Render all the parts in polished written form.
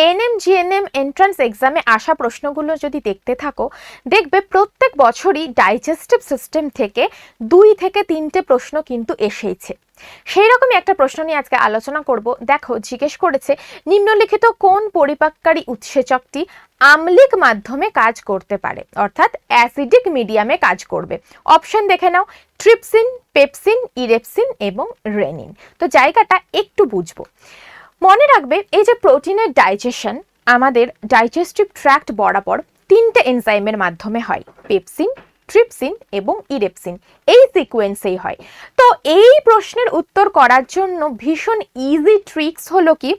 ANM GNM entrance এক্সামে আসা প্রশ্নগুলো যদি দেখতে থাকো, দেখবে প্রত্যেক বছরই ডাইজেস্টিভ সিস্টেম থেকে 2 থেকে 3টে প্রশ্ন কিন্তু এসেইছে। সেই রকমই একটা প্রশ্ন নিয়ে আজকে আলোচনা করব। দেখো, জিজ্ঞেস করেছে নিম্নলিখিত কোন পরিপাককারী উৎসেচকটি আম্লিক মাধ্যমে কাজ করতে পারে, অর্থাৎ অ্যাসিডিক মিডিয়ামে কাজ করবে। অপশন দেখে নাও, ট্রিপসিন, পেপসিন, ইরেপসিন এবং রেনিন। তো জায়গাটা একটু বুঝবো। মনে রাখবে, এই যে প্রোটিনের ডাইজেশন আমাদের ডাইজেস্টিভ ট্র্যাক্ট বরাবর 3টে এনজাইমের মাধ্যমে হয়, পেপসিন, ট্রিপসিন এবং ইরেপসিন। এই সিকোয়েন্সেই হয়। তো এই প্রশ্নের উত্তর করার জন্য ভীষণ ইজি ট্রিক্স হলো কি,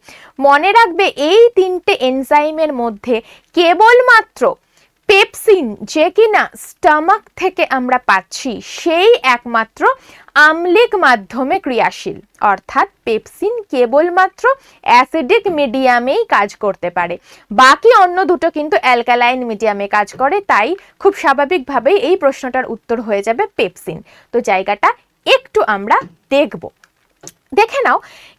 মনে রাখবে এই 3টে এনজাইমের মধ্যে কেবলমাত্র পেপসিন, যে কিনা স্টমাক থেকে আমরা পাচ্ছি, সেই একমাত্র আম্লিক মাধ্যমে ক্রিয়াশীল। অর্থাৎ পেপসিন কেবলমাত্র অ্যাসিডিক মিডিয়ামেই কাজ করতে পারে, বাকি অন্য দুটো কিন্তু অ্যালকালাইন মিডিয়ামে কাজ করে। তাই খুব স্বাভাবিকভাবেই এই প্রশ্নটার উত্তর হয়ে যাবে পেপসিন। তো জায়গাটা একটু আমরা দেখব। দেখে নাও,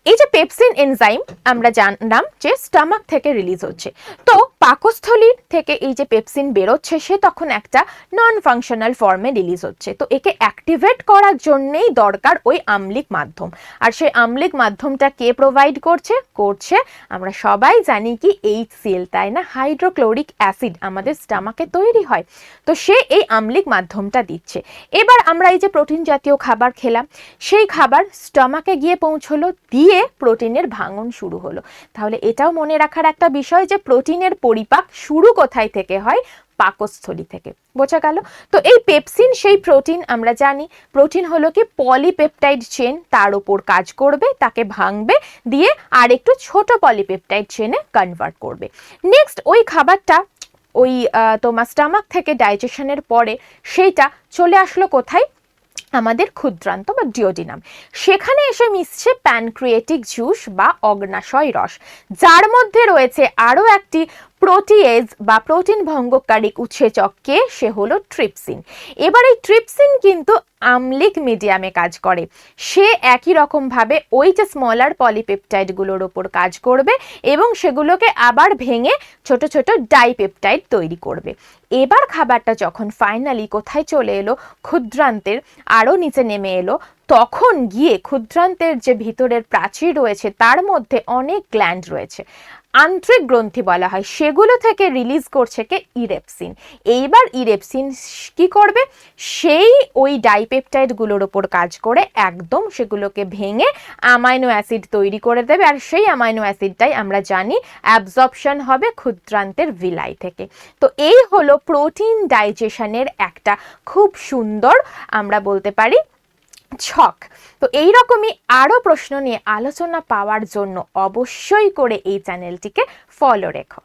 এই যে পেপসিন এনজাইম আমরা জানলাম যে স্টমাক থেকে রিলিজ হচ্ছে। তো পাকস্থলী থেকে এই যে পেপসিন বেরোচ্ছে, সে তখন একটা নন ফাংশনাল ফর্মে রিলিজ হচ্ছে। তো একে অ্যাক্টিভেট করার জন্যেই দরকার ওই আম্লিক মাধ্যম। আর সেই আম্লিক মাধ্যমটা কে প্রোভাইড করছে আমরা সবাই জানি কি HCl, তাই না? হাইড্রোক্লোরিক অ্যাসিড আমাদের স্টমাকে তৈরি হয়। তো সে এই আম্লিক মাধ্যমটা দিচ্ছে। এবার আমরা এই যে প্রোটিন জাতীয় খাবার খেলাম, সেই খাবার স্টমাকে গিয়ে পৌঁছলো, দিয়ে প্রোটিনের ভাঙন শুরু হলো। তাহলে এটাও মনে রাখার একটা বিষয় যে প্রোটিনের পরিপাক শুরু কোথায় থেকে হয়? পাকস্থলী থেকে। বোঝা গেল? তো এই পেপসিন সেই প্রোটিন, আমরা জানি প্রোটিন হলো কি পলিপেপটাইড চেন, তার উপর কাজ করবে, তাকে ভাঙবে, দিয়ে আর একটু ছোট পলিপেপটাইড চেনে কনভার্ট করবে। নেক্সট ওই খাবারটা ওই তোমার স্টমাক থেকে ডাইজেশনের পরে সেইটা চলে আসলো কোথায়? আমাদের ক্ষুদ্রান্ত বা ডিওডিনাম। সেখানে এসে মিশছে প্যানক্রিয়েটিক জুস বা অগ্নাশয় রস, যার মধ্যে রয়েছে আরও একটি প্রোটিয়েজ বা প্রোটিন ভঙ্গকারী উৎসেচককে, সে হলো ট্রিপসিন। এবার এই ট্রিপসিন কিন্তু আম্লিক মিডিয়ামে কাজ করে। সে একই রকমভাবে ওই যে স্মলার পলিপেপটাইডগুলোর ওপর কাজ করবে এবং সেগুলোকে আবার ভেঙে ছোট ছোট ডাইপেপটাইড তৈরি করবে। এবার খাবারটা যখন ফাইনালি কোথায় চলে এলো? ক্ষুদ্রান্তের আরও নিচে নেমে এলো, তখন গিয়ে ক্ষুদ্রান্তের যে ভিতরের প্রাচীর রয়েছে তার মধ্যে অনেক গ্ল্যান্ড রয়েছে, আন্ত্রিক গ্রন্থি বলা হয়, সেগুলো থেকে রিলিজ করছে কে? ইরেপসিন। এইবার ইরেপসিন কি করবে? সেই ওই ডাইপেপটাইডগুলোর ওপর কাজ করে একদম সেগুলোকে ভেঙে অ্যামাইনো অ্যাসিড তৈরি করে দেবে। আর সেই অ্যামাইনো অ্যাসিডটাই আমরা জানি অ্যাবজর্পশন হবে ক্ষুদ্রান্তের ভিলাই থেকে। তো এই হলো প্রোটিন ডাইজেশনের একটা খুব সুন্দর, আমরা বলতে পারি, ছক। তো এইরকমই আরও প্রশ্ন নিয়ে আলোচনা পাওয়ার জন্য অবশ্যই করে এই চ্যানেলটিকে ফলো রেখো।